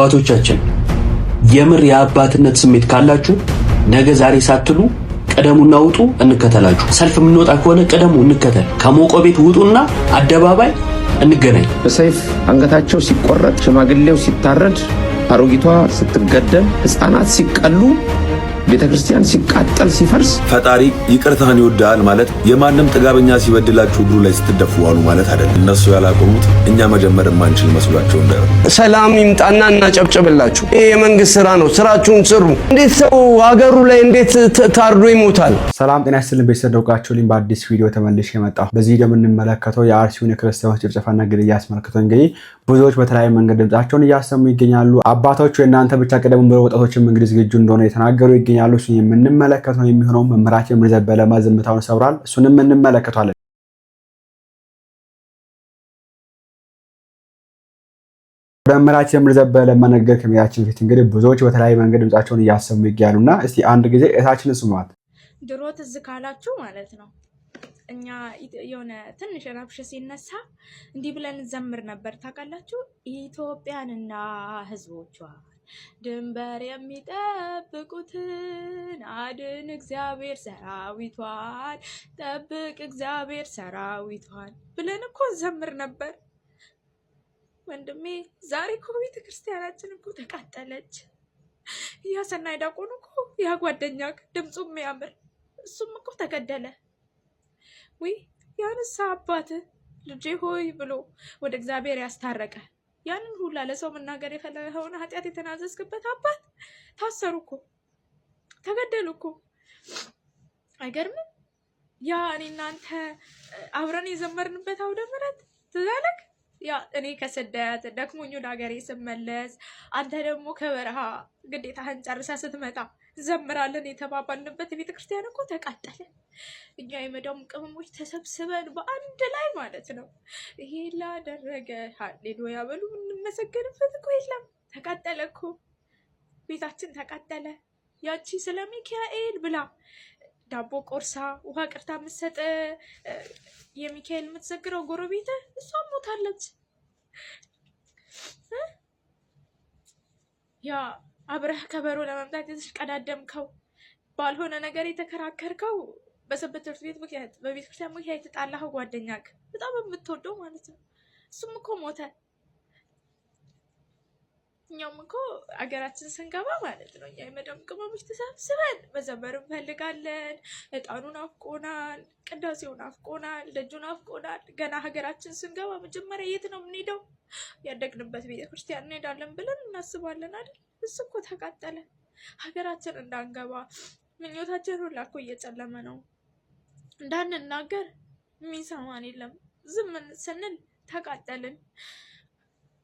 አባቶቻችን የምር የአባትነት ስሜት ካላችሁ ነገ ዛሬ ሳትሉ ቀደሙና ውጡ እንከተላችሁ። ሰልፍ የምንወጣ ከሆነ ቀደሙ እንከተል። ከሞቆ ቤት ውጡና አደባባይ እንገናኝ። በሰይፍ አንገታቸው ሲቆረጥ፣ ሽማግሌው ሲታረድ፣ አሮጊቷ ስትገደል፣ ህፃናት ሲቀሉ፣ ቤተክርስቲያን ሲቃጠል ሲፈርስ ፈጣሪ ይቅርታን ይወዳል ማለት የማንም ጥጋበኛ ሲበድላችሁ እግሩ ላይ ስትደፉ ዋሉ ማለት አይደለም። እነሱ ያላቆሙት እኛ መጀመር ማንችል መስሏቸው እንዳይሆን ሰላም ይምጣና እናጨብጭብላችሁ። ይሄ የመንግስት ስራ ነው፣ ስራችሁን ስሩ። እንዴት ሰው ሀገሩ ላይ እንዴት ታርዶ ይሞታል? ሰላም ጤና ይስጥልን ቤተሰብ ደውቃችሁልኝ በአዲስ ቪዲዮ ተመልሼ መጣሁ። በዚህ ቪዲዮ የምንመለከተው የአርሲውን የክርስቲያኖች ጭፍጨፋና ግድያ አስመልክቶ እንግዲህ ብዙዎች በተለያየ መንገድ ድምጻቸውን እያሰሙ ይገኛሉ። አባቶቹ የእናንተ ብቻ ቀደም ብለው ወጣቶችም እንግዲህ ዝግጁ እንደሆነ የተናገሩ ይገኛሉ። እሱን የምንመለከተው የሚሆነው መምህራችን ምርዘበለማ ዝምታውን ሰብሯል። እሱንም እንመለከታለን። መምህራችን ምርዘበለማ ነገር ከሚያችን ፊት እንግዲህ ብዙዎች በተለያየ መንገድ ድምጻቸውን እያሰሙ ይገኛሉና እስቲ አንድ ጊዜ እታችንን ስሟት። ድሮ ትዝ ካላችሁ ማለት ነው እኛ የሆነ ትንሽ ረብሽ ሲነሳ እንዲህ ብለን ዘምር ነበር። ታውቃላችሁ? ኢትዮጵያንና ህዝቦቿን ድንበር የሚጠብቁትን አድን እግዚአብሔር ሰራዊቷን፣ ጠብቅ እግዚአብሔር ሰራዊቷን ብለን እኮ ዘምር ነበር። ወንድሜ ዛሬ እኮ ቤተ ክርስቲያናችን እኮ ተቃጠለች። ያ ሰናይ ዲያቆን እኮ ያ ጓደኛ ድምፁ የሚያምር እሱም እኮ ተገደለ። ወይ ያንሳ አባት ልጄ ሆይ ብሎ ወደ እግዚአብሔር ያስታረቀ ያንን ሁላ ለሰው መናገር የፈለገውን ኃጢአት የተናዘዝክበት አባት ታሰሩ እኮ ተገደሉ እኮ። አይገርምም? ያ እኔ እናንተ አብረን የዘመርንበት አውደ ምሕረት ትዛለክ ያ እኔ ከስደት ደክሞኝ ወደ ሀገሬ ስመለስ አንተ ደግሞ ከበረሃ ግዴታህን ጨርሰህ ስትመጣ ዘምራለን የተባባልንበት ቤተክርስቲያን እኮ ተቃጠለ። እኛ የመዳም ቅመሞች ተሰብስበን በአንድ ላይ ማለት ነው ይሄ ላደረገ ሃሌሉያ በሉ የምንመሰገንበት እኮ የለም። ተቃጠለ እኮ ቤታችን ተቃጠለ። ያቺ ስለ ሚካኤል ብላ ዳቦ ቆርሳ ውሃ ቅርታ የምትሰጥ የሚካኤል የምትዘግረው ጎረቤት እሷ ሞታለች። ያ አብረህ ከበሮ ለመምታት የተሽቀዳደምከው ባልሆነ ነገር የተከራከርከው በሰንበት ትምህርት ቤት ምክንያት በቤተ ክርስቲያን ምክንያት የተጣላኸው ጓደኛክ በጣም የምትወደው ማለት ነው እሱም እኮ ሞተ። እኛም እኮ አገራችን ስንገባ ማለት ነው እኛ የመዳም ቅመሞች ተሰብስበን መዘመር እንፈልጋለን። እጣኑን አፍቆናል፣ ቅዳሴውን አፍቆናል፣ ደጁን አፍቆናል። ገና ሀገራችን ስንገባ መጀመሪያ የት ነው የምንሄደው? ያደግንበት ቤተክርስቲያን እንሄዳለን ብለን እናስባለን አይደል? እሱ እኮ ተቃጠለ። ሀገራችን እንዳንገባ ምኞታችን ሁላ እኮ እየጨለመ ነው። እንዳንናገር የሚሰማን የለም። ዝም ስንል ተቃጠልን።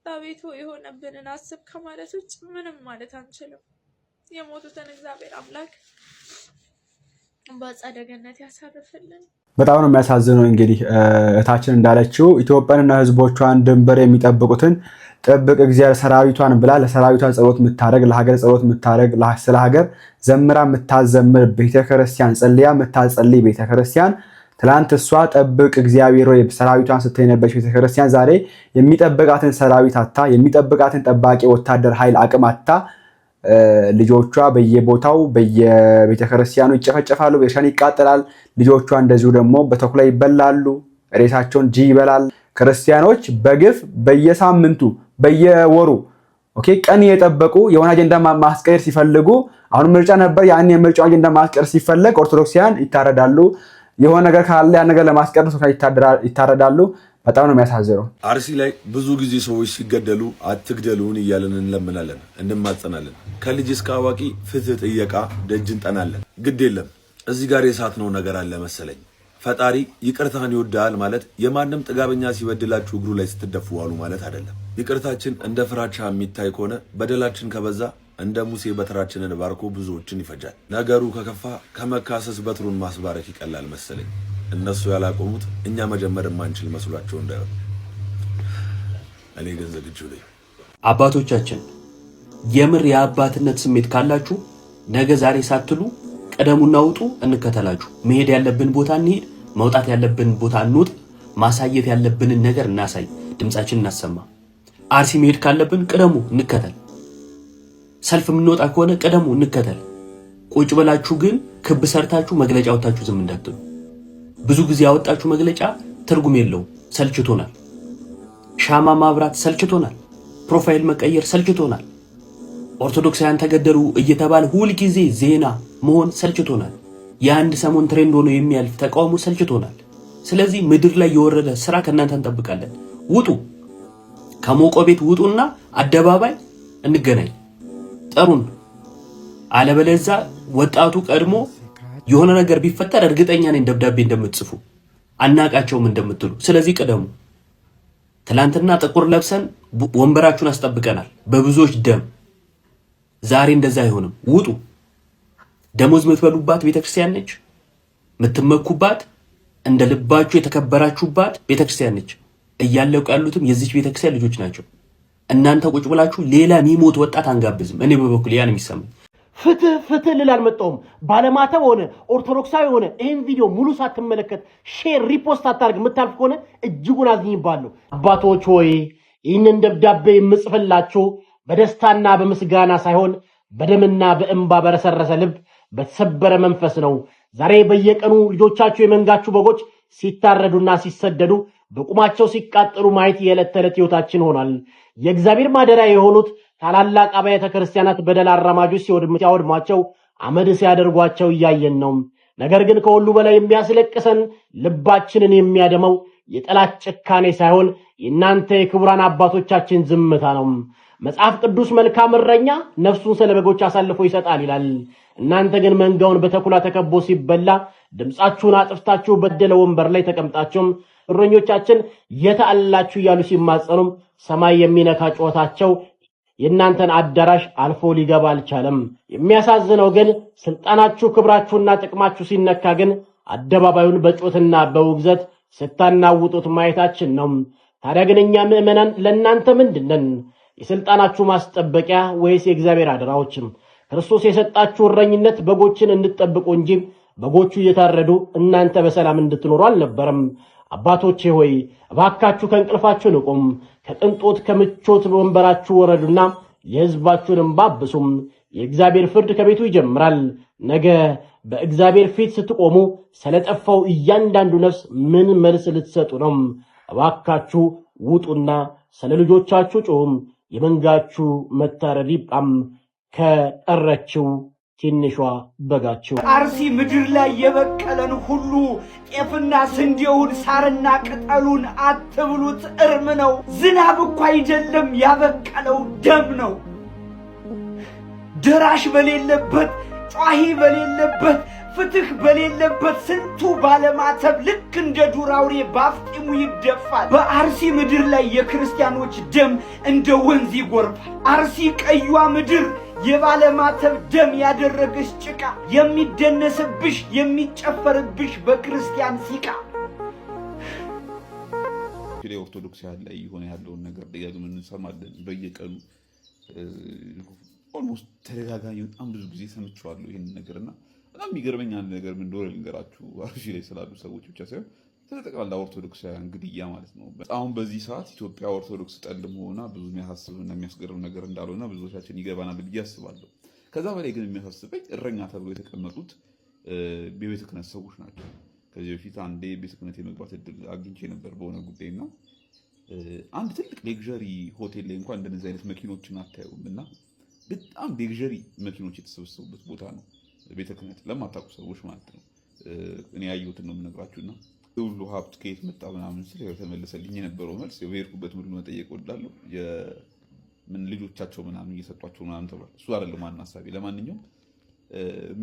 አቤቱ የሆነብንን አስብ ከማለት ውጭ ምንም ማለት አንችልም። የሞቱትን እግዚአብሔር አምላክ በአጸደ ገነት ያሳርፍልን። በጣም ነው የሚያሳዝነው። እንግዲህ እታችን እንዳለችው ኢትዮጵያንና ህዝቦቿን ድንበር የሚጠብቁትን ጠብቅ እግዚአብሔር ሰራዊቷን ብላ ለሰራዊቷ ጸሎት የምታደርግ ለሀገር ጸሎት የምታደርግ ስለ ሀገር ዘምራ የምታዘምር ቤተክርስቲያን ጸልያ የምታጸልይ ቤተክርስቲያን ትላንት እሷ ጠብቅ እግዚአብሔር ወይ ሰራዊቷን ስትነበሽ ቤተክርስቲያን ዛሬ የሚጠብቃትን ሰራዊት አታ የሚጠብቃትን ጠባቂ ወታደር ኃይል አቅም አታ ልጆቿ በየቦታው በየቤተክርስቲያኑ ይጨፈጨፋሉ፣ ቤተክርስቲያን ይቃጠላል። ልጆቿ እንደዚሁ ደግሞ በተኩላ ይበላሉ፣ ሬሳቸውን ጂ ይበላል። ክርስቲያኖች በግፍ በየሳምንቱ በየወሩ ቀን የጠበቁ የሆነ አጀንዳ ማስቀየር ሲፈልጉ አሁን ምርጫ ነበር፣ ያን የምርጫው አጀንዳ ማስቀየር ሲፈልግ ኦርቶዶክሲያን ይታረዳሉ። የሆነ ነገር ካለ ያን ነገር ለማስቀረት ይታረዳሉ። በጣም ነው የሚያሳዝነው። አርሲ ላይ ብዙ ጊዜ ሰዎች ሲገደሉ አትግደሉን እያለን እንለምናለን፣ እንማጸናለን። ከልጅ እስከ አዋቂ ፍትህ ጥየቃ ደጅ እንጠናለን። ግድ የለም እዚህ ጋር የሳትነው ነገር አለ መሰለኝ። ፈጣሪ ይቅርታን ይወዳል ማለት የማንም ጥጋበኛ ሲበድላችሁ እግሩ ላይ ስትደፉ ዋሉ ማለት አይደለም። ይቅርታችን እንደ ፍራቻ የሚታይ ከሆነ በደላችን ከበዛ እንደ ሙሴ በትራችንን ባርኮ ብዙዎችን ይፈጃል። ነገሩ ከከፋ ከመካሰስ በትሩን ማስባረክ ይቀላል መሰለኝ። እነሱ ያላቆሙት እኛ መጀመር ማንችል መስሏቸው እንዳይሆን እኔ ግን ዝግጁ ነኝ። አባቶቻችን የምር የአባትነት ስሜት ካላችሁ ነገ ዛሬ ሳትሉ ቀደሙና ውጡ እንከተላችሁ። መሄድ ያለብን ቦታ እንሄድ፣ መውጣት ያለብን ቦታ እንውጥ፣ ማሳየት ያለብንን ነገር እናሳይ፣ ድምጻችን እናሰማ። አርሲ መሄድ ካለብን ቀደሙ እንከተል። ሰልፍ የምንወጣ ከሆነ ቀደሙ እንከተል። ቁጭ ብላችሁ ግን ክብ ሰርታችሁ መግለጫ ወጣችሁ ዝም እንዳትሉ። ብዙ ጊዜ ያወጣችሁ መግለጫ ትርጉም የለውም፣ ሰልችቶናል። ሻማ ማብራት ሰልችቶናል። ፕሮፋይል መቀየር ሰልችቶናል። ኦርቶዶክሳውያን ተገደሉ እየተባለ ሁል ጊዜ ዜና መሆን ሰልችቶናል። የአንድ ሰሞን ትሬንድ ሆኖ የሚያልፍ ተቃውሞ ሰልችቶናል። ስለዚህ ምድር ላይ የወረደ ስራ ከእናንተ እንጠብቃለን። ውጡ፣ ከሞቆ ቤት ውጡና አደባባይ እንገናኝ፣ ጠሩን። አለበለዚያ ወጣቱ ቀድሞ የሆነ ነገር ቢፈጠር እርግጠኛ ነኝ ደብዳቤ እንደምትጽፉ አናቃቸውም እንደምትሉ። ስለዚህ ቀደሙ። ትላንትና ጥቁር ለብሰን ወንበራችሁን አስጠብቀናል በብዙዎች ደም። ዛሬ እንደዛ አይሆንም። ውጡ። ደሞዝ የምትበሉባት ቤተክርስቲያን ነች። የምትመኩባት እንደ ልባችሁ የተከበራችሁባት ቤተክርስቲያን ነች። እያለቁ ያሉትም የዚች ቤተክርስቲያን ልጆች ናቸው። እናንተ ቁጭ ብላችሁ ሌላ የሚሞት ወጣት አንጋብዝም። እኔ በበኩል ያን የሚሰማኝ ፍትህ ልል አልመጣሁም። ባለማተብ ሆነ ኦርቶዶክሳዊ ሆነ ይህን ቪዲዮ ሙሉ ሳትመለከት ሼር ሪፖስት አታርግ የምታልፍ ከሆነ እጅጉን አዝኝባለሁ። አባቶች ሆይ ይህንን ደብዳቤ የምጽፍላችሁ በደስታና በምስጋና ሳይሆን በደምና በእንባ በረሰረሰ ልብ በተሰበረ መንፈስ ነው። ዛሬ በየቀኑ ልጆቻችሁ የመንጋችሁ በጎች ሲታረዱና ሲሰደዱ በቁማቸው ሲቃጠሉ ማየት የዕለት ተዕለት ሕይወታችን ሆኗል። የእግዚአብሔር ማደሪያ የሆኑት ታላላቅ አብያተ ክርስቲያናት በደል አራማጆች ሲያወድሟቸው አመድ ሲያደርጓቸው እያየን ነው። ነገር ግን ከሁሉ በላይ የሚያስለቅሰን ልባችንን የሚያደመው የጠላት ጭካኔ ሳይሆን የእናንተ የክቡራን አባቶቻችን ዝምታ ነው። መጽሐፍ ቅዱስ መልካም እረኛ ነፍሱን ስለ በጎች አሳልፎ ይሰጣል ይላል። እናንተ ግን መንጋውን በተኩላ ተከቦ ሲበላ ድምፃችሁን አጥፍታችሁ በደለ ወንበር ላይ ተቀምጣችሁም እረኞቻችን የት አላችሁ እያሉ ሲማጸኑም ሰማይ የሚነካ ጩኸታቸው የእናንተን አዳራሽ አልፎ ሊገባ አልቻለም። የሚያሳዝነው ግን ስልጣናችሁ፣ ክብራችሁና ጥቅማችሁ ሲነካ ግን አደባባዩን በጩኸትና በውግዘት ስታናውጡት ማየታችን ነው። ታዲያ ግን እኛ ምዕመናን ለእናንተ ምንድነን? የስልጣናችሁ ማስጠበቂያ ወይስ የእግዚአብሔር አደራዎች? ክርስቶስ የሰጣችሁ እረኝነት በጎችን እንድትጠብቁ እንጂ በጎቹ እየታረዱ እናንተ በሰላም እንድትኖሩ አልነበረም። አባቶቼ ሆይ እባካችሁ ከእንቅልፋችሁ ንቁም፣ ከቅንጦት ከምቾት ወንበራችሁ ወረዱና የሕዝባችሁን እንባ አብሱም። የእግዚአብሔር ፍርድ ከቤቱ ይጀምራል። ነገ በእግዚአብሔር ፊት ስትቆሙ ስለጠፋው እያንዳንዱ ነፍስ ምን መልስ ልትሰጡ ነው? እባካችሁ ውጡና ስለ ልጆቻችሁ ጩኹም። የመንጋችሁ መታረድ ይብቃም፣ ከቀረችው ትንሿ በጋችሁ። አርሲ ምድር ላይ የበቀለን ሁሉ ጤፍና ስንዴውን ሳርና ቅጠሉን አትብሉት፣ እርም ነው። ዝናብ እኮ አይደለም ያበቀለው ደም ነው። ደራሽ በሌለበት፣ ጯሂ በሌለበት፣ ፍትህ በሌለበት ስንቱ ባለማተብ ልክ እንደ ዱር አውሬ ባፍጢሙ ይደፋል። በአርሲ ምድር ላይ የክርስቲያኖች ደም እንደ ወንዝ ይጎርፋል። አርሲ ቀዩዋ ምድር የባለማተብ ደም ያደረገች ጭቃ፣ የሚደነስብሽ የሚጨፈርብሽ በክርስቲያን ሲቃ። ኦርቶዶክሳውያን ላይ የሆነ ያለውን ነገር ደጋግመን እንሰማለን በየቀኑ። ኦልሞስት ተደጋጋሚ በጣም ብዙ ጊዜ ሰምቼዋለሁ ይህን ነገርና በጣም የሚገርመኝ አንድ ነገር ምን እንደሆነ ልንገራችሁ። አርሲ ላይ ስላሉ ሰዎች ብቻ ሳይሆን ስለጠቅላላ ኦርቶዶክሳውያን ግድያ ማለት ነው። አሁን በዚህ ሰዓት ኢትዮጵያ ኦርቶዶክስ ጠል መሆኗ ብዙ የሚያሳስብና የሚያስገርም ነገር እንዳልሆነ ብዙዎቻችን ይገባናል ብዬ አስባለሁ። ከዛ በላይ ግን የሚያሳስበኝ እረኛ ተብሎ የተቀመጡት የቤተ ክህነት ሰዎች ናቸው። ከዚህ በፊት አንዴ ቤተ ክህነት የመግባት እድል አግኝቼ ነበር በሆነ ጉዳይና አንድ ትልቅ ሌግዠሪ ሆቴል ላይ እንኳን እንደነዚህ አይነት መኪኖችን አታዩም እና በጣም ሌግዠሪ መኪኖች የተሰበሰቡበት ቦታ ነው ቤተ ክህነት። ለማታውቁ ሰዎች ማለት ነው። እኔ ያየሁትን ነው የምነግራችሁና ሁሉ ሀብት ከየት መጣ ምናምን ስል የተመለሰልኝ የነበረው መልስ በሄድኩበት ሁሉ መጠየቅ እወዳለሁ። ምን ልጆቻቸው ምናምን እየሰጧቸው ምናምን ተብሏል። እሱ አይደለም ዋና ሀሳቤ። ለማንኛውም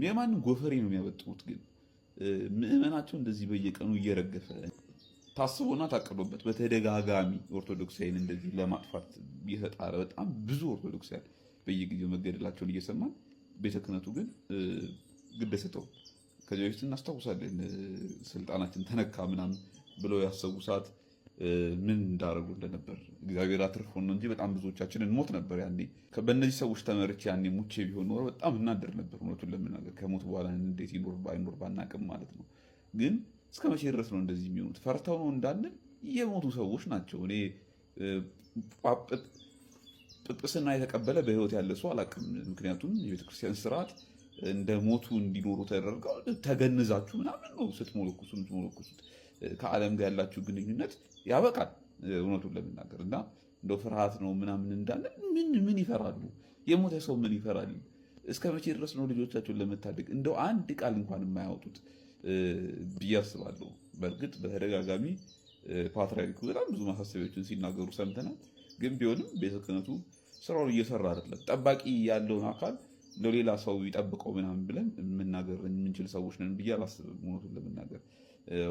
የማንም ጎፈሬ ነው የሚያበጥሩት። ግን ምዕመናቸው እንደዚህ በየቀኑ እየረገፈ ታስቦና ታቅዶበት በተደጋጋሚ ኦርቶዶክሳዊን እንደዚህ ለማጥፋት እየተጣረ በጣም ብዙ ኦርቶዶክሳውያን በየጊዜው መገደላቸውን እየሰማን ቤተ ክህነቱ ግን ግድ ሰጠው። ከዚህ በፊት እናስታውሳለን ስልጣናችን ተነካ ምናምን ብለው ያሰቡ ሰዓት ምን እንዳደረጉ እንደነበር እግዚአብሔር አትርፎን ነው እንጂ በጣም ብዙዎቻችን እንሞት ነበር ያኔ። በእነዚህ ሰዎች ተመርቼ ያኔ ሙቼ ቢሆን ኖሮ በጣም እናደር ነበር። እውነቱን ለመናገር ከሞት በኋላ እንዴት ይኖር ባይኖር ባናቅም ማለት ነው። ግን እስከ መቼ ድረስ ነው እንደዚህ የሚሆኑት? ፈርተው ነው እንዳንል የሞቱ ሰዎች ናቸው። እኔ ጵጵስና የተቀበለ በህይወት ያለ ሰው አላውቅም። ምክንያቱም የቤተክርስቲያን ስርዓት እንደ ሞቱ እንዲኖሩ ተደርገው ተገንዛችሁ ምናምን ነው ስትሞለኩሱት ከዓለም ጋር ያላችሁ ግንኙነት ያበቃል። እውነቱን ለመናገር እና እንደው ፍርሃት ነው ምናምን እንዳለ ምን ይፈራሉ? የሞተ ሰው ምን ይፈራል? እስከ መቼ ድረስ ነው ልጆቻቸውን ለመታደግ እንደው አንድ ቃል እንኳን የማያወጡት ብዬ አስባለሁ። በእርግጥ በተደጋጋሚ ፓትርያርኩ በጣም ብዙ ማሳሰቢያዎችን ሲናገሩ ሰምተናል። ግን ቢሆንም ቤተ ክህነቱ ስራውን እየሰራ አይደለም። ጠባቂ ያለውን አካል ለሌላ ሰው ይጠብቀው ምናምን ብለን መናገር የምንችል ሰዎች ነን ብዬ አላስብም። እውነቱን ለመናገር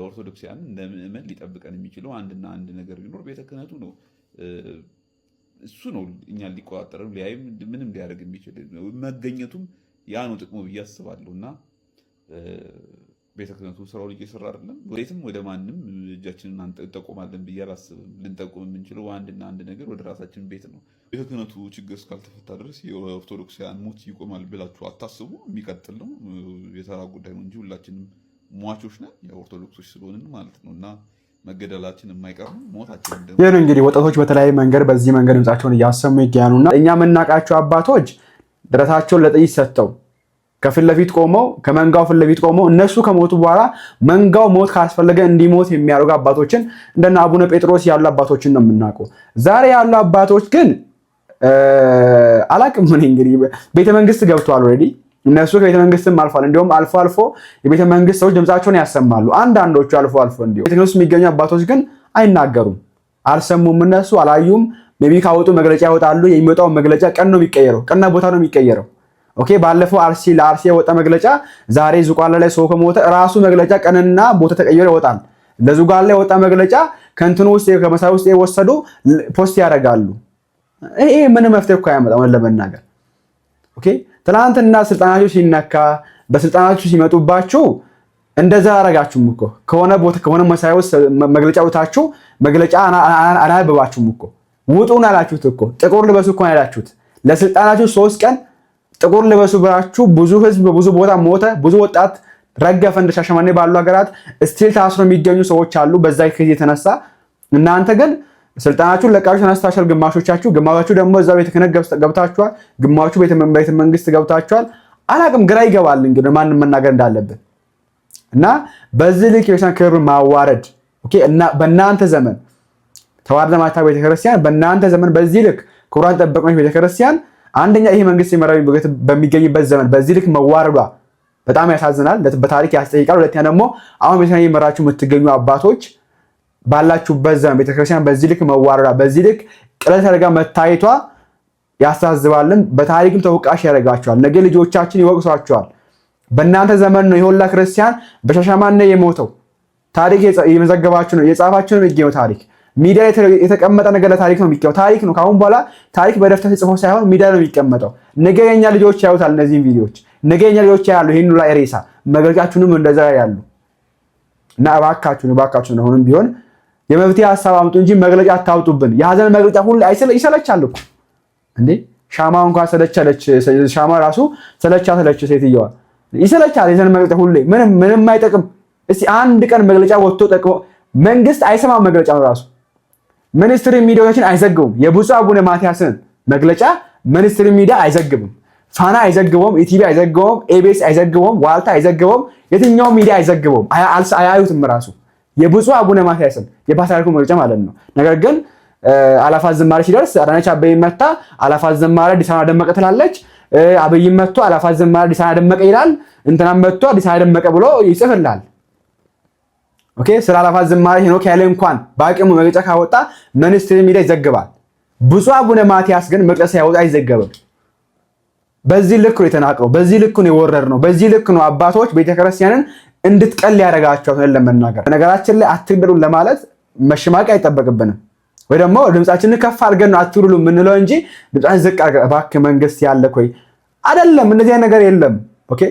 ኦርቶዶክሲያን እንደ ምዕመን ሊጠብቀን የሚችለው አንድና አንድ ነገር ቢኖር ቤተ ክህነቱ ነው። እሱ ነው እኛን ሊቆጣጠርም ሊያይም ምንም ሊያደርግ የሚችል መገኘቱም ያ ነው ጥቅሙ ብዬ አስባለሁ። እና ቤተ ክህነቱ ስራውን እየሰራ አይደለም። ወዴትም ወደ ማንም እጃችንን እንጠቆማለን ብዬ አላስብም። ልንጠቁም የምንችለው አንድና አንድ ነገር ወደ ራሳችን ቤት ነው። ቤተ ክህነቱ ችግር እስካልተፈታ ድረስ የኦርቶዶክሳውያን ሞት ይቆማል ብላችሁ አታስቡ። የሚቀጥል ነው፣ የተራ ጉዳይ ነው እንጂ ሁላችንም ሟቾች ነን፣ የኦርቶዶክሶች ስለሆንን ማለት ነው። እና መገደላችን የማይቀር ነው፣ ሞታችን ደግሞ ይህ እንግዲህ ወጣቶች በተለያየ መንገድ በዚህ መንገድ ድምጻቸውን እያሰሙ ይገኛሉና እኛ የምናውቃቸው አባቶች ደረታቸውን ለጥይት ሰጥተው ከፊት ለፊት ቆመው ከመንጋው ፊት ለፊት ቆመው እነሱ ከሞቱ በኋላ መንጋው ሞት ካስፈለገ እንዲሞት የሚያደርጉ አባቶችን እንደነ አቡነ ጴጥሮስ ያሉ አባቶችን ነው የምናውቀው። ዛሬ ያሉ አባቶች ግን አላቅም ምን እንግዲህ ቤተ መንግስት ገብቷል ኦልሬዲ። እነሱ ከቤተ መንግስትም አልፏል። እንዲሁም አልፎ አልፎ የቤተ መንግስት ሰዎች ድምጻቸውን ያሰማሉ። አንዳንዶቹ አልፎ አልፎ እንዲሁ ቤተ መንግስት የሚገኙ አባቶች ግን አይናገሩም፣ አልሰሙም፣ እነሱ አላዩም። ሜቢ ካወጡ መግለጫ ያወጣሉ። የሚወጣው መግለጫ ቀን ነው የሚቀየረው፣ ቀንና ቦታ ነው የሚቀየረው። ኦኬ ባለፈው ለአርሲ የወጣ መግለጫ ዛሬ ዙቋላ ላይ ሰው ከሞተ ራሱ መግለጫ ቀንና ቦታ ተቀይሮ ይወጣል። ለዙቋላ ላይ የወጣ መግለጫ ከእንትኑ ውስጥ ከመሳይ ውስጥ የወሰዱ ፖስት ያደርጋሉ። ይሄ ምን መፍትሄ እኮ ያመጣው ለመናገር። ኦኬ ትናንትና ስልጣናችሁ ሲነካ በስልጣናችሁ ሲመጡባችሁ እንደዛ አረጋችሁም እኮ ከሆነ ቦታ ከሆነ መሳይ ውስጥ መግለጫ ወጣችሁ መግለጫ አናበባችሁም እኮ ውጡን አላችሁት እኮ ጥቁር ልበሱ እኮ ያላችሁት ለስልጣናችሁ 3 ቀን ጥቁር ልበሱ ብላችሁ ብዙ ህዝብ በብዙ ቦታ ሞተ፣ ብዙ ወጣት ረገፈ። እንደ ሻሸመኔ ባሉ ሀገራት ስቲል ታስሮ የሚገኙ ሰዎች አሉ በዛ ከዚህ የተነሳ። እናንተ ግን ስልጣናችሁን ለቃችሁ ተነስታችኋል። ግማሾቻችሁ ደግሞ እዛ ቤተ ክህነት ገብታችኋል፣ ግማሹ ቤተ መንግስት ገብታችኋል። አላቅም ግራ ይገባል እንግዲህ ማንም መናገር እንዳለብን እና በዚህ ልክ የቤተክርስቲያን ክብር ማዋረድ ኦኬ እና በእናንተ ዘመን ተዋርደ ማታ ቤተክርስቲያን በእናንተ ዘመን በዚህ ልክ ክብሯን ጠበቀች ቤተክርስቲያን አንደኛ ይሄ መንግስት የመራዊ በሚገኝበት ዘመን በዚህ ልክ መዋረዷ በጣም ያሳዝናል፣ በታሪክ ያስጠይቃል። ሁለተኛ ደግሞ አሁን ቤተክርስቲያን የመራችሁ የምትገኙ አባቶች ባላችሁበት ዘመን ቤተክርስቲያን በዚህ ልክ መዋረዷ በዚህ ልክ ቅለት ተደርጋ መታየቷ ያሳዝባልን፣ በታሪክም ተወቃሽ ያደርጋቸዋል። ነገ ልጆቻችን ይወቅሷቸዋል። በእናንተ ዘመን ነው የሁላ ክርስቲያን በሻሸመኔ የሞተው። ታሪክ የመዘገባችሁ ነው የጻፋችሁ ነው የሚገኘው ታሪክ ሚዲያ የተቀመጠ ነገር ለታሪክ ነው የሚቀመጠው። ታሪክ ነው ካሁን በኋላ ታሪክ በደፍተር ተጽፎ ሳይሆን ሚዲያ ነው የሚቀመጠው። ነገ የኛ ልጆች ያዩታል እነዚህን ቪዲዮዎች፣ ነገ የኛ ልጆች ያያሉ ይሄን ላይ ሬሳ መግለጫችሁንም እንደዛ ያሉ እና እባካችሁን አሁንም ቢሆን የመፍትሄ ሐሳብ አምጡ እንጂ መግለጫ አታውጡብን። የሀዘን መግለጫ ሁሉ ይሰለቻል እኮ እንዴ! ሻማ እንኳን ሰለቸለች፣ ሻማ ራሱ ሰለች ሴትየዋ ይሰለቻል። የሀዘን መግለጫ ሁሉ ምንም አይጠቅም። እስቲ አንድ ቀን መግለጫ ወጥቶ ጠቅሞ መንግስት አይሰማም መግለጫ ራሱ ሚኒስትሪ ሚዲያዎችን አይዘግቡም። የብፁዕ አቡነ ማትያስን መግለጫ ሚኒስትሪ ሚዲያ አይዘግብም። ፋና አይዘግበውም፣ ኢቲቪ አይዘግበውም፣ ኤቢኤስ አይዘግበውም፣ ዋልታ አይዘግበውም፣ የትኛው ሚዲያ አይዘግበውም። አያዩትም ራሱ የብፁዕ አቡነ ማትያስን የፓትርያርኩ መግለጫ ማለት ነው። ነገር ግን አላፋት ዝማሬ ሲደርስ አዳነች አቤቤ መታ አላፋት ዝማሬ አዲስ አበባ ደመቀ ትላለች። አብይ መጥቶ አላፋት ዝማሬ አዲስ አበባ ደመቀ ይላል። እንትናም መጥቶ አዲስ አበባ ደመቀ ብሎ ይጽፍላል። ኦኬ ስለ አላፋት ዝማሬ ሄኖክ ያለ እንኳን በአቅሙ መግለጫ ካወጣ ሚኒስትሪ ሚዲያ ይዘግባል። ብፁዕ አቡነ ማትያስ ግን መግለጫ ያወጣ አይዘገበም። በዚህ ልክ ነው የተናቀው፣ በዚህ ልክ ነው የወረድነው፣ በዚህ ልክ ነው አባቶች ቤተክርስቲያንን እንድትቀል ያደረጋቸው ለመናገር። ነገራችን ላይ አትግደሉን ለማለት መሽማቅ አይጠበቅብንም፣ ወይ ደግሞ ድምጻችንን ከፍ አድርገን ነው አትግደሉ የምንለው እንጂ ድምጻችን ዝቅ አድርገን እባክህ መንግስት ያለ ኮይ አይደለም። እንደዚህ ነገር የለም። ኦኬ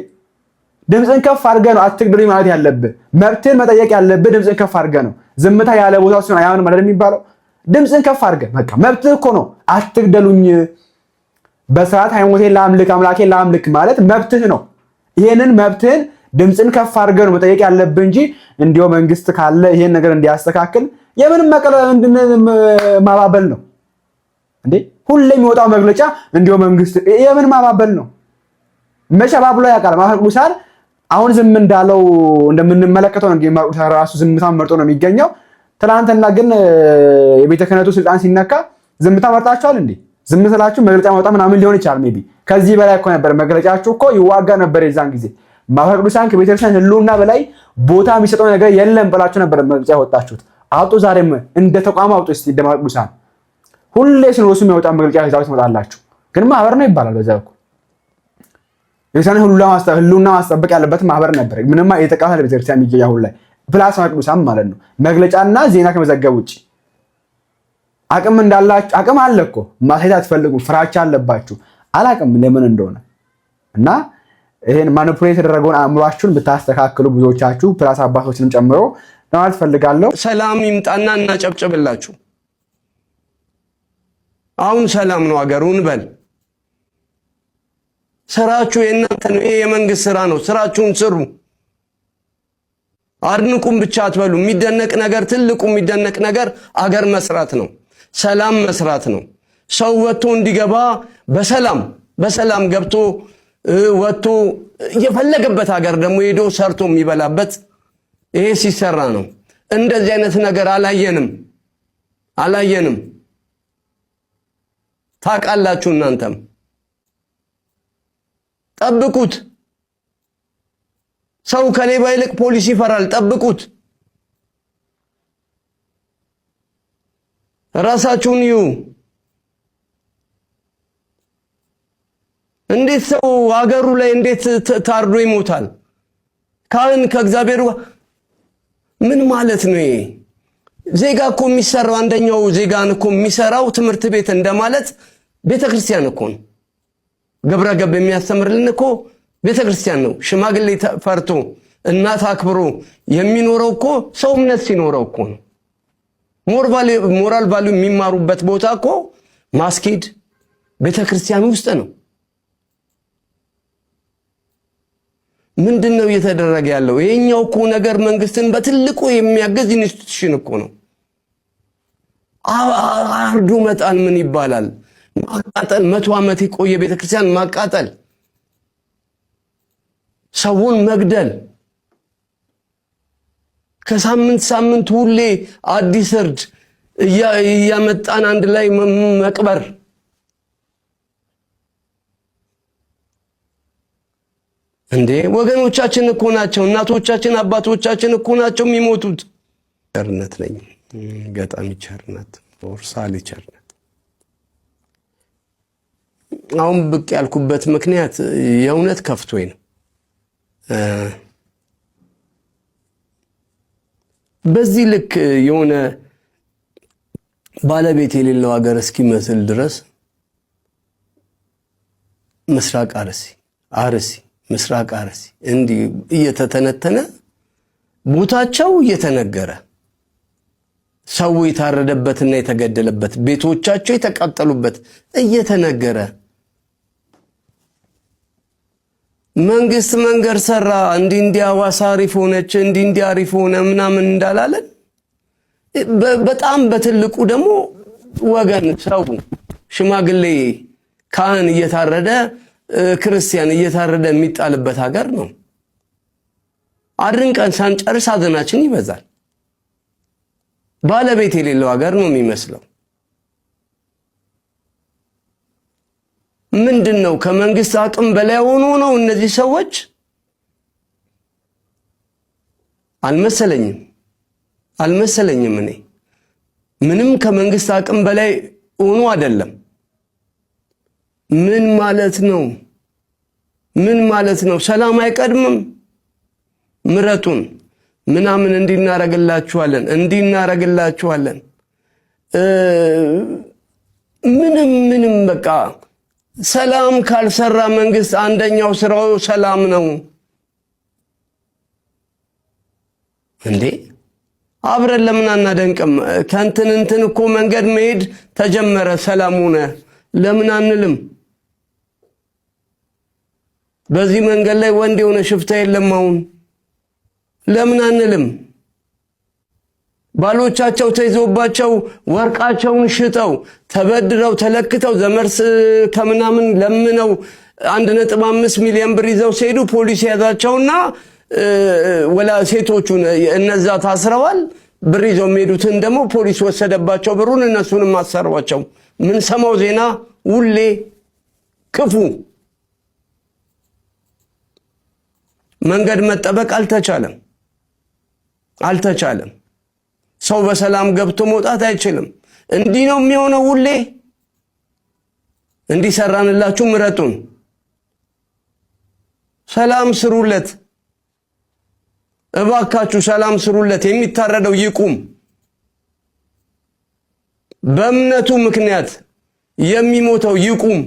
ድምጽን ከፍ አድርገህ ነው አትግደሉኝ ማለት ያለብህ። መብትህን መጠየቅ ያለብህ ድምጽን ከፍ አድርገህ ነው። ዝምታ ያለ ቦታው ሲሆን አያምንም ማለት የሚባለው ድምጽን ከፍ አድርገህ በቃ መብትህ እኮ ነው። አትግደሉኝ በስርዓት ሃይማኖቴን ላምልክ አምላኬን ላምልክ ማለት መብትህ ነው። ይሄንን መብትህን ድምጽን ከፍ አድርገህ ነው መጠየቅ ያለብህ እንጂ እንዲያው መንግስት ካለ ይሄን ነገር እንዲያስተካክል የምን ማባበል ነው እንዴ? ሁሌ የሚወጣው መግለጫ እንዲሁ መንግስት የምን ማባበል ነው? መሸባብሎ ያውቃል። ማህበረ ቅዱሳን አሁን ዝም እንዳለው እንደምንመለከተው ነው። ማህበረ ቅዱሳን ራሱ ዝምታን መርጦ ነው የሚገኘው። ትናንትና ግን የቤተ ክህነቱ ስልጣን ሲነካ ዝምታ መርጣችኋል እንዴ? ዝም ስላችሁ መግለጫ ማውጣት ምናምን ሊሆን ይችላል። ሜቢ ከዚህ በላይ እኮ ነበር መግለጫችሁ እኮ ይዋጋ ነበር የዛን ጊዜ። ማህበረ ቅዱሳን ከቤተክርስቲያን ህልውና በላይ ቦታ የሚሰጠው ነገር የለም ብላችሁ ነበር መግለጫ ያወጣችሁት። አውጡ፣ ዛሬም እንደ ተቋም አውጡ። እስቲ እንደ ማህበረ ቅዱሳን ሁሌ ሲኖሱ የሚወጣ መግለጫ ይዛው ትመጣላችሁ። ግን ማህበር ነው ይባላል። በዛ እኮ የቤተክርስቲያን ህልውና ማስጠበቅ ያለበት ማህበር ነበር። ምንም የተቃዋለ ቤተክርስቲያን የሚገኝ አሁን ላይ ፕላስ ማህበረ ቅዱሳን ማለት ነው። መግለጫና ዜና ከመዘገብ ውጭ አቅም እንዳላችሁ አቅም አለ እኮ ማሳየት አትፈልጉም። ፍራቻ አለባችሁ። አላቅም ለምን እንደሆነ እና ይሄን ማኒፑሌት የተደረገውን አእምሯችሁን ብታስተካክሉ ብዙዎቻችሁ ፕላስ አባቶችንም ጨምሮ ለማለት ፈልጋለሁ። ሰላም ይምጣና እናጨብጭብላችሁ። አሁን ሰላም ነው አገሩን በል። ስራችሁ የእናንተ ነው። ይሄ የመንግስት ስራ ነው። ስራችሁን ስሩ። አድንቁም ብቻ አትበሉ። የሚደነቅ ነገር ትልቁ የሚደነቅ ነገር አገር መስራት ነው። ሰላም መስራት ነው። ሰው ወጥቶ እንዲገባ በሰላም ገብቶ ወጥቶ የፈለገበት ሀገር ደግሞ ሄዶ ሰርቶ የሚበላበት ይሄ ሲሰራ ነው። እንደዚህ አይነት ነገር አላየንም። ታውቃላችሁ። እናንተም ጠብቁት። ሰው ከሌባ ይልቅ ፖሊስ ይፈራል። ጠብቁት። ራሳችሁን ይዩ። እንዴት ሰው ሀገሩ ላይ እንዴት ታርዶ ይሞታል? ካህን ከእግዚአብሔር ምን ማለት ነው? ይሄ ዜጋ እኮ የሚሰራው አንደኛው ዜጋን እኮ የሚሰራው ትምህርት ቤት እንደማለት ቤተክርስቲያን እኮ ነው። ግብረ ገብ የሚያስተምርልን እኮ ቤተክርስቲያን ነው። ሽማግሌ ፈርቶ እናት አክብሮ የሚኖረው እኮ ሰው እምነት ሲኖረው እኮ ነው። ሞራል ቫልዩ የሚማሩበት ቦታ እኮ ማስኬድ ቤተክርስቲያን ውስጥ ነው። ምንድነው እየተደረገ ያለው? ይሄኛው እኮ ነገር መንግስትን በትልቁ የሚያገዝ ኢንስቲትዩሽን እኮ ነው። አርዶ መጣል ምን ይባላል? ማቃጠል፣ 100 ዓመት የቆየ ቤተክርስቲያን ማቃጠል፣ ሰውን መግደል፣ ከሳምንት ሁሌ አዲስ እርድ እያመጣን አንድ ላይ መቅበር። እንዴ ወገኖቻችን እኮ ናቸው፣ እናቶቻችን አባቶቻችን እኮ ናቸው የሚሞቱት። ቸርነት ነኝ ገጣሚ ቸርነት ወርሳሊ ቸርነት። አሁን ብቅ ያልኩበት ምክንያት የእውነት ከፍቶኝ ነው። በዚህ ልክ የሆነ ባለቤት የሌለው ሀገር እስኪመስል ድረስ ምስራቅ አርሲ ምስራቅ አርሲ እንዲህ እየተተነተነ ቦታቸው እየተነገረ ሰው የታረደበትና የተገደለበት ቤቶቻቸው የተቃጠሉበት እየተነገረ መንግስት መንገድ ሰራ እንዲህ ሐዋሳ አሪፍ ሆነች እንዲህ አሪፍ ሆነ ምናምን እንዳላለን በጣም በትልቁ ደግሞ ወገን ሰው ሽማግሌ ካህን እየታረደ ክርስቲያን እየታረደ የሚጣልበት ሀገር ነው። አድርንቀን ሳንጨርስ ሀዘናችን ይበዛል። ባለቤት የሌለው ሀገር ነው የሚመስለው። ምንድነው ከመንግስት አቅም በላይ ሆኖ ነው እነዚህ ሰዎች? አልመሰለኝም። እኔ ምንም ከመንግስት አቅም በላይ ሆኖ አይደለም። ምን ማለት ነው? ሰላም አይቀድምም? ምረቱን ምናምን እንዲናረግላችኋለን ምንም በቃ ሰላም ካልሰራ መንግስት አንደኛው ስራው ሰላም ነው እንዴ? አብረን ለምን አናደንቅም? ከእንትን እኮ መንገድ መሄድ ተጀመረ። ሰላም ሆነ ለምን አንልም? በዚህ መንገድ ላይ ወንድ የሆነ ሽፍታ የለም አሁን ለምን አንልም? ባሎቻቸው ተይዞባቸው ወርቃቸውን ሽጠው ተበድረው ተለክተው ዘመርስ ከምናምን ለምነው 1.5 ሚሊዮን ብር ይዘው ሲሄዱ ፖሊስ ያዛቸውና ወላ ሴቶቹን እነዛ ታስረዋል። ብር ይዘው የሚሄዱትን ደግሞ ፖሊስ ወሰደባቸው ብሩን፣ እነሱንም አሰሯቸው። ምን ሰማው ዜና ሁሌ ክፉ። መንገድ መጠበቅ አልተቻለም። ሰው በሰላም ገብቶ መውጣት አይችልም። እንዲህ ነው የሚሆነው ሁሌ። እንዲሰራንላችሁ ምረጡን፣ ሰላም ስሩለት፣ እባካችሁ ሰላም ስሩለት። የሚታረደው ይቁም። በእምነቱ ምክንያት የሚሞተው ይቁም።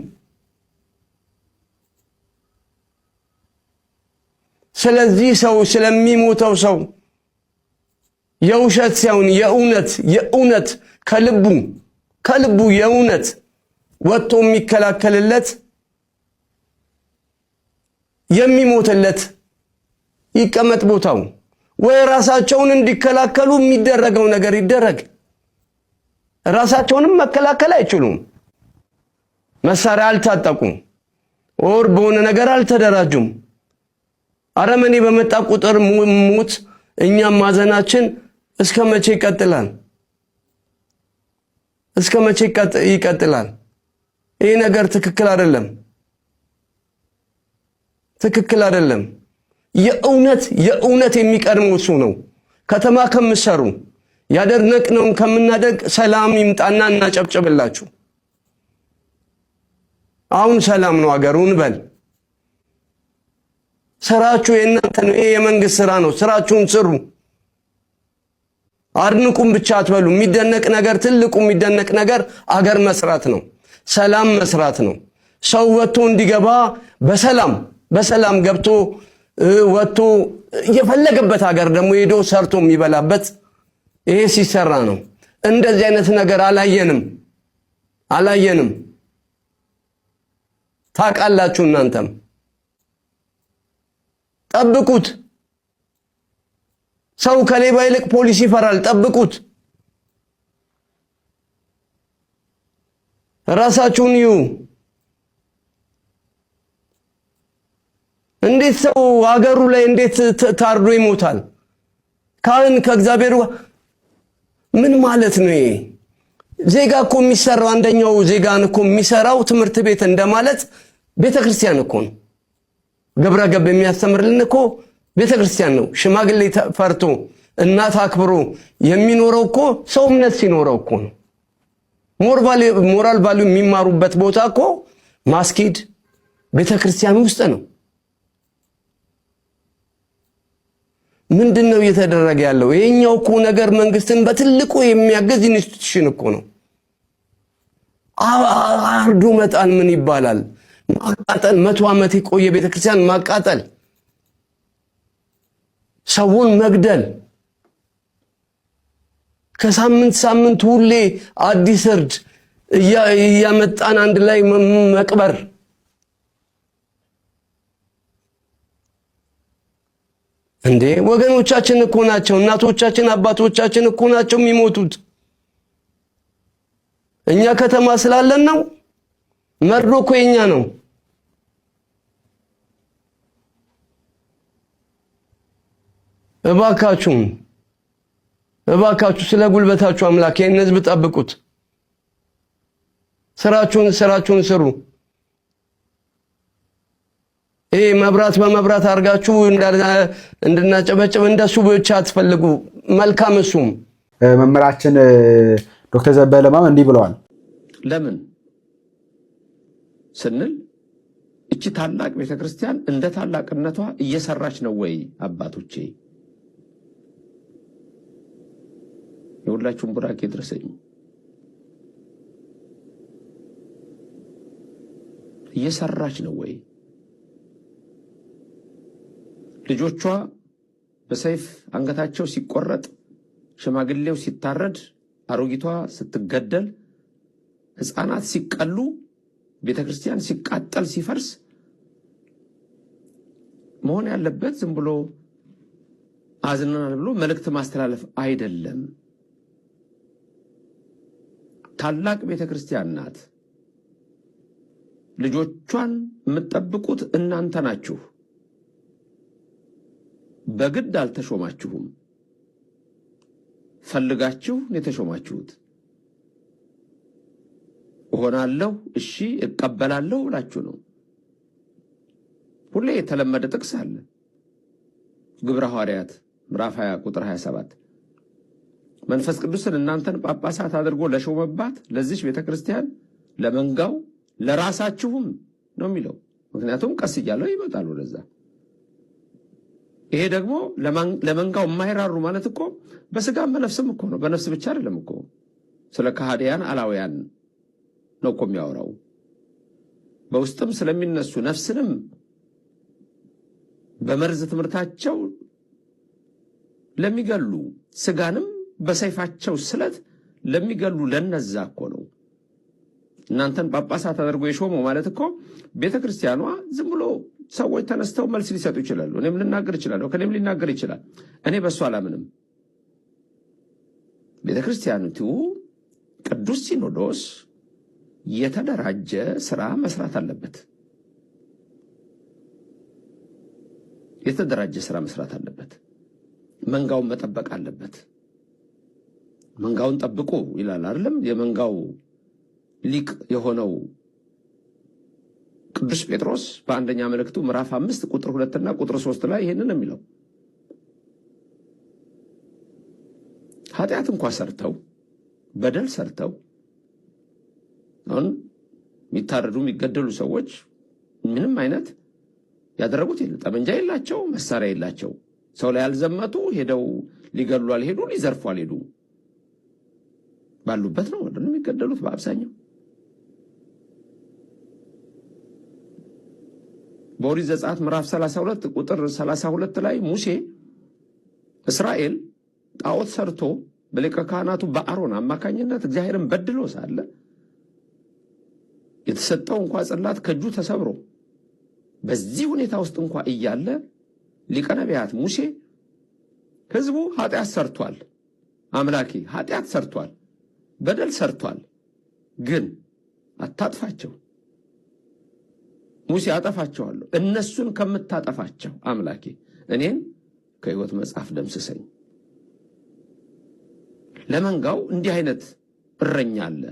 ስለዚህ ሰው ስለሚሞተው ሰው የውሸት ሳይሆን የእውነት ከልቡ የእውነት ወጥቶ የሚከላከልለት የሚሞትለት ይቀመጥ ቦታው። ወይ ራሳቸውን እንዲከላከሉ የሚደረገው ነገር ይደረግ። ራሳቸውንም መከላከል አይችሉም። መሳሪያ አልታጠቁም፣ ወር በሆነ ነገር አልተደራጁም። አረመኔ በመጣ ቁጥር ሙት እኛም ማዘናችን እስከ መቼ ይቀጥላል? እስከ መቼ ይቀጥላል? ይሄ ነገር ትክክል አይደለም። የእውነት የሚቀድመው እሱ ነው። ከተማ ከምሰሩ ያደረግነውን ከምናደግ ሰላም ይምጣና እናጨብጭብላችሁ። አሁን ሰላም ነው አገሩን በል። ስራችሁ የእናንተ ነው። ይሄ የመንግስት ስራ ነው። ስራችሁን ስሩ። አድንቁም ብቻ አትበሉ። የሚደነቅ ነገር ትልቁ የሚደነቅ ነገር አገር መስራት ነው። ሰላም መስራት ነው። ሰው ወጥቶ እንዲገባ በሰላም ገብቶ ወጥቶ የፈለገበት ሀገር ደግሞ ሄዶ ሰርቶ የሚበላበት ይሄ ሲሰራ ነው። እንደዚህ አይነት ነገር አላየንም። ታውቃላችሁ እናንተም። ጠብቁት። ሰው ከሌባ ይልቅ ፖሊስ ይፈራል። ጠብቁት። ራሳችሁን ይዩ። እንዴት ሰው ሀገሩ ላይ እንዴት ታርዶ ይሞታል? ካህን ከእግዚአብሔር ምን ማለት ነው ይሄ? ዜጋ እኮ የሚሰራው አንደኛው ዜጋን እኮ የሚሰራው ትምህርት ቤት እንደማለት ቤተክርስቲያን እኮ ነው። ግብረ ገብ የሚያስተምርልን እኮ ቤተክርስቲያን ነው። ሽማግሌ ፈርቶ እናት አክብሮ የሚኖረው እኮ ሰው እምነት ሲኖረው እኮ ነው። ሞራል ቫልዩ የሚማሩበት ቦታ እኮ ማስኪድ ቤተክርስቲያን ውስጥ ነው። ምንድነው እየተደረገ ያለው? ይሄኛው እኮ ነገር መንግስትን በትልቁ የሚያገዝ ኢንስቲትዩሽን እኮ ነው። አርዶ መጣል ምን ይባላል? ማቃጠል፣ 100 ዓመት የቆየ ቤተክርስቲያን ማቃጠል፣ ሰውን መግደል፣ ከሳምንት ሁሌ አዲስ እርድ እያመጣን አንድ ላይ መቅበር። እንዴ ወገኖቻችን እኮ ናቸው፣ እናቶቻችን አባቶቻችን እኮ ናቸው የሚሞቱት። እኛ ከተማ ስላለን ነው። መርዶ እኮ የኛ ነው። እባካችሁ ስለ ጉልበታችሁ አምላክ ይህን ህዝብ ጠብቁት። ስራችሁን ስሩ። ይሄ መብራት በመብራት አድርጋችሁ እንድናጨበጭብ እንደሱ ብቻ አትፈልጉ። መልካም እሱም መምህራችን ዶክተር ዘበለማም እንዲህ ብለዋል። ለምን ስንል እቺ ታላቅ ቤተክርስቲያን እንደ ታላቅነቷ እየሰራች ነው ወይ? አባቶቼ የሁላችሁም ቡራኬ ድረሰኝ። እየሰራች ነው ወይ? ልጆቿ በሰይፍ አንገታቸው ሲቆረጥ፣ ሽማግሌው ሲታረድ፣ አሮጊቷ ስትገደል፣ ህፃናት ሲቀሉ፣ ቤተክርስቲያን ሲቃጠል ሲፈርስ መሆን ያለበት ዝም ብሎ አዝነናል ብሎ መልእክት ማስተላለፍ አይደለም። ታላቅ ቤተክርስቲያን ናት። ልጆቿን የምትጠብቁት እናንተ ናችሁ። በግድ አልተሾማችሁም። ፈልጋችሁ ነው የተሾማችሁት። እሆናለሁ፣ እሺ እቀበላለሁ ብላችሁ ነው። ሁሌ የተለመደ ጥቅስ አለ። ግብረ ሐዋርያት ምዕራፍ 20 ቁጥር 27 መንፈስ ቅዱስን እናንተን ጳጳሳት አድርጎ ለሾመባት ለዚች ቤተክርስቲያን ለመንጋው ለራሳችሁም ነው የሚለው። ምክንያቱም ቀስ እያለው ይመጣሉ ወደዛ። ይሄ ደግሞ ለመንጋው የማይራሩ ማለት እኮ በስጋም በነፍስም እኮ ነው። በነፍስ ብቻ አይደለም እኮ ስለ ከሃዲያን አላውያን ነው እኮ የሚያወራው። በውስጥም ስለሚነሱ ነፍስንም በመርዝ ትምህርታቸው ለሚገሉ ስጋንም በሰይፋቸው ስለት ለሚገሉ ለነዛ እኮ ነው። እናንተን ጳጳሳት አድርጎ የሾመው ማለት እኮ ቤተክርስቲያኗ ዝም ብሎ ሰዎች ተነስተው መልስ ሊሰጡ ይችላሉ። እኔም ልናገር እችላለሁ፣ ከኔም ሊናገር ይችላል። እኔ በሱ አላምንም። ቤተክርስቲያኒቱ ቅዱስ ሲኖዶስ የተደራጀ ስራ መስራት አለበት። የተደራጀ ስራ መስራት አለበት። መንጋውን መጠበቅ አለበት። መንጋውን ጠብቁ ይላል አይደለም? የመንጋው ሊቅ የሆነው ቅዱስ ጴጥሮስ በአንደኛ መልእክቱ ምዕራፍ 5 ቁጥር 2 እና ቁጥር 3 ላይ ይሄንን የሚለው ኃጢአት እንኳን ሰርተው በደል ሰርተው አሁን የሚታረዱ የሚገደሉ ሰዎች ምንም አይነት ያደረጉት የለም። ጠመንጃ የላቸው፣ መሳሪያ የላቸው። ሰው ላይ ያልዘመቱ ሄደው ሊገሉ አልሄዱ፣ ሊዘርፉ አልሄዱ። ባሉበት ነው ወደ የሚገደሉት በአብዛኛው። በኦሪት ዘጸአት ምዕራፍ 32 ቁጥር 32 ላይ ሙሴ እስራኤል ጣዖት ሰርቶ በሊቀ ካህናቱ በአሮን አማካኝነት እግዚአብሔርን በድሎ ሳለ የተሰጠው እንኳን ጽላት ከእጁ ተሰብሮ በዚህ ሁኔታ ውስጥ እንኳን እያለ ሊቀ ነቢያት ሙሴ ህዝቡ ኃጢአት ሰርቷል፣ አምላኬ ኃጢአት ሰርቷል፣ በደል ሰርቷል፣ ግን አታጥፋቸው፣ ሙሴ አጠፋቸዋለሁ፣ እነሱን ከምታጠፋቸው አምላኬ እኔን ከሕይወት መጽሐፍ ደምስሰኝ። ለመንጋው እንዲህ አይነት እረኛ አለ።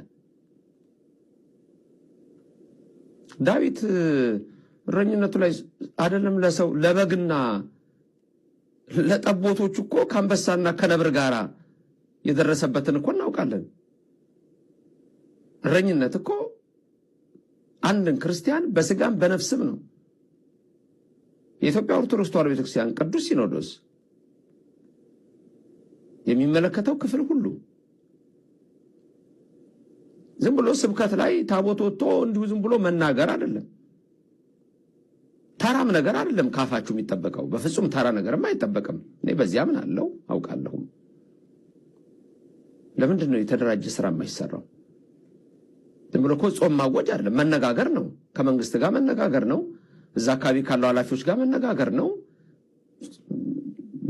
ዳዊት እረኝነቱ ላይ አይደለም ለሰው ለበግና ለጠቦቶቹ እኮ ከአንበሳና ከነብር ጋር የደረሰበትን እኮ እናውቃለን። እረኝነት እኮ አንድን ክርስቲያን በስጋም በነፍስም ነው። የኢትዮጵያ ኦርቶዶክስ ተዋሕዶ ቤተክርስቲያን ቅዱስ ሲኖዶስ የሚመለከተው ክፍል ሁሉ ዝም ብሎ ስብከት ላይ ታቦት ወጥቶ እንዲሁ ዝም ብሎ መናገር አይደለም። ተራም ነገር አይደለም ካፋችሁ የሚጠበቀው። በፍጹም ተራ ነገርም አይጠበቅም። እኔ በዚያ ምን አለው አውቃለሁ። ለምንድን ነው የተደራጀ ስራ የማይሰራው? ዝም ብሎ እኮ ጾም ማወጅ አይደለም፣ መነጋገር ነው። ከመንግስት ጋር መነጋገር ነው። እዛ አካባቢ ካለው ኃላፊዎች ጋር መነጋገር ነው።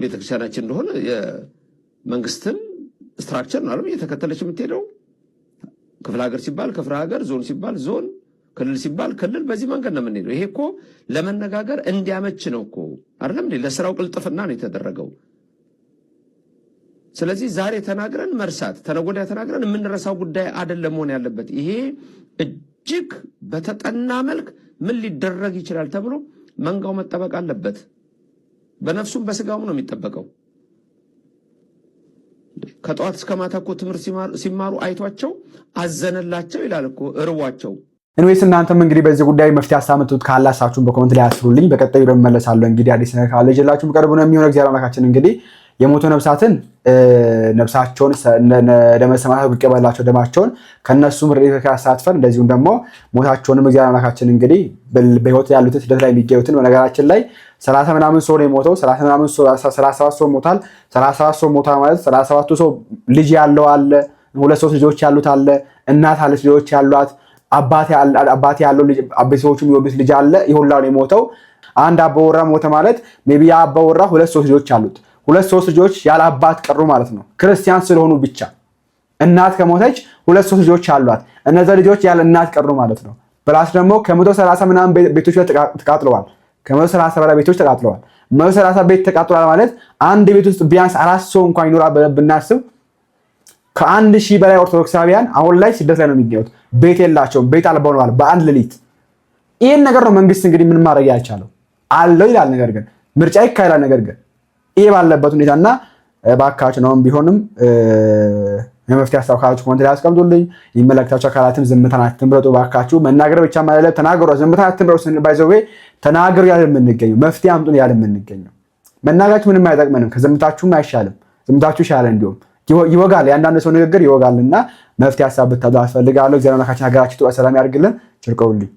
ቤተክርስቲያናችን እንደሆነ የመንግስትን ስትራክቸር ነው አይደል እየተከተለች የምትሄደው። ክፍለ ሀገር ሲባል ክፍለ ሀገር፣ ዞን ሲባል ዞን፣ ክልል ሲባል ክልል። በዚህ መንገድ ነው የምንሄደው። ይሄ እኮ ለመነጋገር እንዲያመች ነው እኮ አይደለም እንዴ? ለስራው ቅልጥፍና ነው የተደረገው። ስለዚህ ዛሬ ተናግረን መርሳት፣ ተነጎዳ ተናግረን የምንረሳው ጉዳይ አይደለም መሆን ያለበት። ይሄ እጅግ በተጠና መልክ ምን ሊደረግ ይችላል ተብሎ መንጋው መጠበቅ አለበት። በነፍሱም በስጋውም ነው የሚጠበቀው። ከጠዋት እስከ ማታ እኮ ትምህርት ሲማሩ አይቷቸው አዘነላቸው ይላል እኮ እርቧቸው። እንዌስ እናንተም እንግዲህ በዚህ ጉዳይ መፍትሄ አሳምጡት ካላሳችሁን በኮሜንት ላይ አስሩልኝ። በቀጣዩ ደግሞ መለሳለሁ። እንግዲህ አዲስ ነገር ካለ ይዤላችሁ ቀርቡ ነው የሚሆነው። እግዚአብሔር አምላካችን እንግዲህ የሞቱ ነፍሳትን ነፍሳቸውን ደመ ሰማያት ይቀበላቸው፣ ደማቸውን ከነሱ ምርጥ ያሳትፈን። እንደዚሁም ደግሞ ሞታቸውንም እግዚአብሔር አምላካችን እንግዲህ በህይወት ያሉት ስደት ላይ የሚገኙትን በነገራችን ላይ 30 ምናምን ሰው ነው የሞተው። 30 ምናምን ሰው 37 ሰው ሞታል። 37 ሰው ሞታ ማለት 37ቱ ሰው ልጅ ያለው አለ፣ ሁለት ሶስት ልጆች ያሉት አለ፣ እናት አለች ልጆች ያሏት፣ አባት ያለው ልጅ አባቶቹ የሚወዱት ልጅ አለ። ይሁላው ነው የሞተው። አንድ አባወራ ሞተ ማለት ሜቢ ያ አባወራ ሁለት ሶስት ልጆች አሉት። ሁለት ሶስት ልጆች ያለ አባት ቀሩ ማለት ነው። ክርስቲያን ስለሆኑ ብቻ እናት ከሞተች ሁለት ሶስት ልጆች አሏት። እነዛ ልጆች ያለ እናት ቀሩ ማለት ነው። ፕላስ ደግሞ ከ130 ምናምን ቤቶች ተቃጥለዋል። ከ130 በላይ ቤቶች ተቃጥለዋል። 130 ቤት ተቃጥለዋል ማለት አንድ ቤት ውስጥ ቢያንስ 4 ሰው እንኳን ይኖራል ብለን ብናስብ ከ1000 በላይ ኦርቶዶክሳውያን አሁን ላይ ስደት ላይ ነው የሚገኙት። ቤት የላቸውም። ቤት አልባ ሆነዋል በአንድ ሌሊት። ይህን ነገር ነው መንግስት እንግዲህ ምን ማድረግ ያልቻለው አለው ይላል። ነገር ግን ምርጫ ይካሄዳል። ነገር ግን ይሄ ባለበት ሁኔታና ባካችሁ ነውም ቢሆንም የመፍትሄ ሀሳብ ካላችሁ ኮሜንት ላይ አስቀምጡልኝ። የሚመለከታችሁ አካላትም ዝምታን አትምረጡ ባካችሁ። መናገር ብቻ ማለት ተናገሩ፣ ዝምታን አትምረጡ ስንባይዘው ተናገሩ ያለ የምንገኘው መፍትሄ አምጡን ያለ የምንገኘው። መናገራችሁ ምንም አይጠቅመንም፣ ከዝምታችሁም አይሻልም። ዝምታችሁ ይሻላል፣ እንዲሁም ይወጋል። የአንዳንድ ሰው ንግግር ይወጋልና መፍትሄ ሀሳብ ብታዙ አስፈልጋለሁ። እግዚአብሔር አምላካችን ሀገራችን ሰላም ያድርግልን። ቸር ቆዩልኝ።